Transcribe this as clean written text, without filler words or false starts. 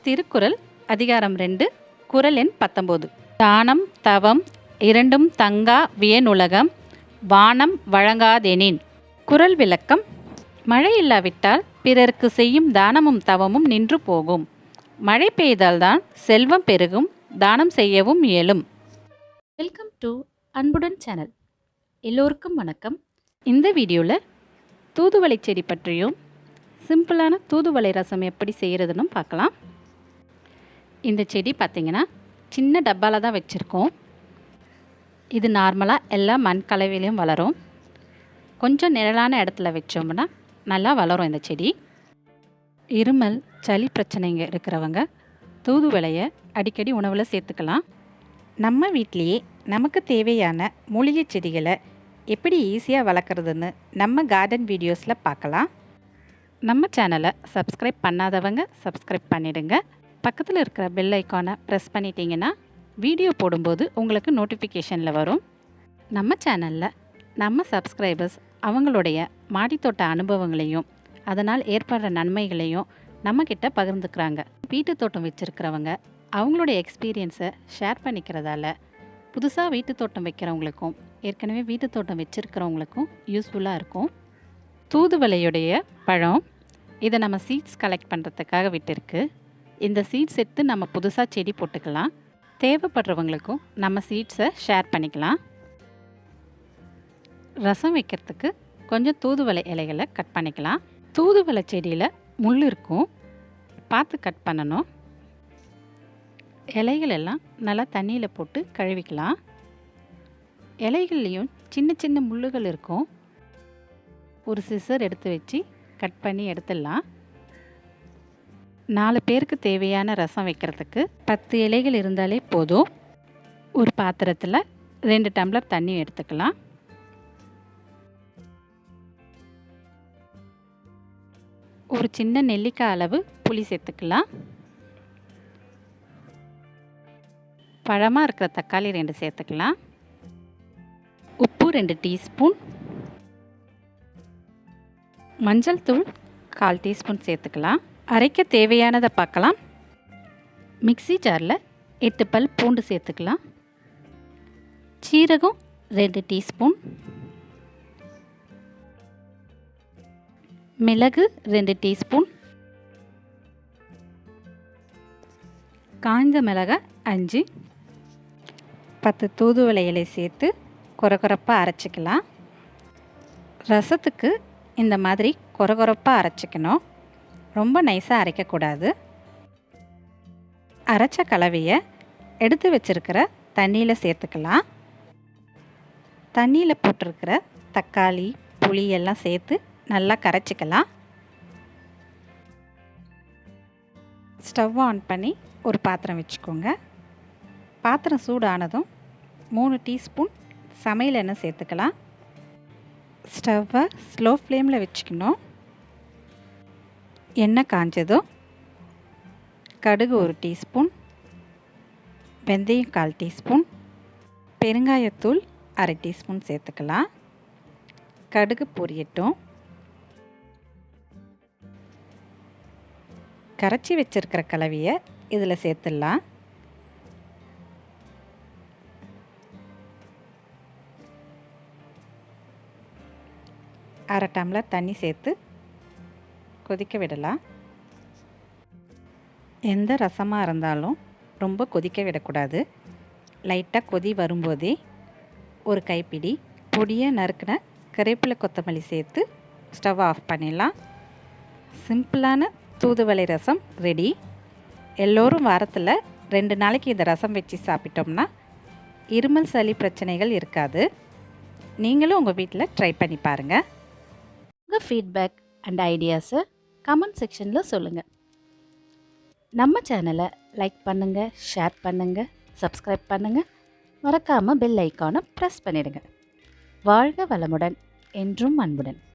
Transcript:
திருக்குறள் அதிகாரம் 2 குறள் எண் 19. தானம் தவம் இரண்டும் தங்கா வியனுலகம் வானம் வழங்காதெனின். குறள் விளக்கம். மழை இல்லாவிட்டால் பிறருக்கு செய்யும் தானமும் தவமும் நின்று போகும். மழை பெய்தால்தான் செல்வம் பெருகும், தானம் செய்யவும் இயலும். வெல்கம் டு அன்புடன் சேனல். எல்லோருக்கும் வணக்கம். இந்த வீடியோவில் தூதுவளை செடி பற்றியும் சிம்பிளான தூதுவளை ரசம் எப்படி செய்கிறதுன்னு பார்க்கலாம். இந்த செடி பார்த்திங்கன்னா சின்ன டப்பாவில் தான் வச்சுருக்கோம். இது நார்மலாக எல்லா மண் கலவையிலையும் வளரும். கொஞ்சம் நிழலான இடத்துல வச்சோம்னா நல்லா வளரும் இந்த செடி. இருமல் சளி பிரச்சனைங்க இருக்கிறவங்க தூதுவளையை அடிக்கடி உணவில் சேர்த்துக்கலாம். நம்ம வீட்டிலையே நமக்கு தேவையான மூலிகை செடிகளை எப்படி ஈஸியாக வளர்க்குறதுன்னு நம்ம கார்டன் வீடியோஸில் பார்க்கலாம். நம்ம சேனலை சப்ஸ்கிரைப் பண்ணாதவங்க சப்ஸ்கிரைப் பண்ணிவிடுங்க. பக்கத்தில் இருக்கிற பெல் ஐக்கானை ப்ரெஸ் பண்ணிட்டீங்கன்னா வீடியோ போடும்போது உங்களுக்கு நோட்டிஃபிகேஷனில் வரும். நம்ம சேனலில் நம்ம சப்ஸ்கிரைபர்ஸ் அவங்களுடைய மாடித்தோட்ட அனுபவங்களையும் அதனால் ஏற்படுற நன்மைகளையும் நம்மக்கிட்ட பகிர்ந்துக்கிறாங்க. வீட்டு தோட்டம் வச்சுருக்கிறவங்க அவங்களுடைய எக்ஸ்பீரியன்ஸை ஷேர் பண்ணிக்கிறதால புதுசாக வீட்டு தோட்டம் வைக்கிறவங்களுக்கும் ஏற்கனவே வீட்டு தோட்டம் வச்சுருக்கிறவங்களுக்கும் யூஸ்ஃபுல்லாக இருக்கும். தூதுவளையுடைய பழம் இதை நம்ம சீட்ஸ் கலெக்ட் பண்ணுறதுக்காக விட்டுருக்கு. இந்த சீட்ஸ் எடுத்து நம்ம புதுசாக செடி போட்டுக்கலாம். தேவைப்படுறவங்களுக்கும் நம்ம சீட்ஸை ஷேர் பண்ணிக்கலாம். ரசம் வைக்கிறதுக்கு கொஞ்சம் தூதுவளை இலைகளை கட் பண்ணிக்கலாம். தூதுவளை செடியில் முள் இருக்கும், பார்த்து கட் பண்ணணும். இலைகள் எல்லாம் நல்லா தண்ணியில் போட்டு கழுவிக்கலாம். இலைகள்லேயும் சின்ன சின்ன முள்ளுகள் இருக்கும். ஒரு சிசர் எடுத்து வச்சு கட் பண்ணி எடுத்துடலாம். 4 பேருக்கு தேவையான ரசம் வைக்கிறதுக்கு 10 இலைகள் இருந்தாலே போதும். ஒரு பாத்திரத்தில் 2 டம்ளர் தண்ணி எடுத்துக்கலாம். ஒரு சின்ன நெல்லிக்காய் அளவு புளி சேர்த்துக்கலாம். பழமாக இருக்கிற தக்காளி 2 சேர்த்துக்கலாம். உப்பு 2 டீஸ்பூன். மஞ்சள் தூள் 1/4 டீஸ்பூன் சேர்த்துக்கலாம். அரைக்க தேவையானதை பார்க்கலாம். மிக்ஸி ஜாரில் 8 பல் பூண்டு சேர்த்துக்கலாம். சீரகம் 2 டீஸ்பூன். மிளகு 2 டீஸ்பூன். காய்ந்த மிளகாய் 5. 10 தூதுவளை இலை சேர்த்து கொரகொரப்பாக அரைச்சிக்கலாம். ரசத்துக்கு இந்த மாதிரி கொரகொரப்பாக அரைச்சிக்கணும், ரொம்ப நைஸாக அரைக்கக்கூடாது. அரைச்ச கலவையை எடுத்து வச்சுருக்கிற தண்ணியில் சேர்த்துக்கலாம். தண்ணியில் போட்டிருக்கிற தக்காளி புளி எல்லாம் சேர்த்து நல்லா கரைச்சிக்கலாம். ஸ்டவ் ஆன் பண்ணி ஒரு பாத்திரம் வச்சுக்கோங்க. பாத்திரம் சூடானதும் 3 டீஸ்பூன் சமையல் எண்ணெய் சேர்த்துக்கலாம். ஸ்டவ்வை ஸ்லோ ஃப்ளேமில் வச்சுக்கணும். எண்ணெய் காஞ்சதும் கடுகு 1 டீஸ்பூன், வெந்தயம் 1/4 டீஸ்பூன், பெருங்காயத்தூள் 1/2 டீஸ்பூன் சேர்த்துக்கலாம். கடுகு பொரியட்டும். கரைச்சி வச்சிருக்கிற கலவையை இதில் சேர்த்துடலாம். அரை டம்ளர் தண்ணி சேர்த்து கொதிக்க விடலாம். எந்த ரசமாக இருந்தாலும் ரொம்ப கொதிக்க விடக்கூடாது. லைட்டாக கொதி வரும்போதே ஒரு கைப்பிடி பொடியாக நறுக்கின கருவேப்பிலை கொத்தமல்லி சேர்த்து ஸ்டவ் ஆஃப் பண்ணிடலாம். சிம்பிளான தூதுவளை ரசம் ரெடி. எல்லோரும் வாரத்தில் 2 நாளைக்கு இந்த ரசம் வச்சு சாப்பிட்டோம்னா இருமல் சளி பிரச்சனைகள் இருக்காது. நீங்களும் உங்கள் வீட்டில் ட்ரை பண்ணி பாருங்கள். உங்கள் ஃபீட்பேக் அண்ட் ஐடியாஸை கமெண்ட் செக்ஷனில் சொல்லுங்கள். நம்ம சேனலை லைக் பண்ணுங்கள், ஷேர் பண்ணுங்கள், சப்ஸ்கிரைப் பண்ணுங்கள். மறக்காமல் பெல் ஐக்கானை ப்ரெஸ் பண்ணிடுங்க. வாழ்க வளமுடன், என்றும் அன்புடன்.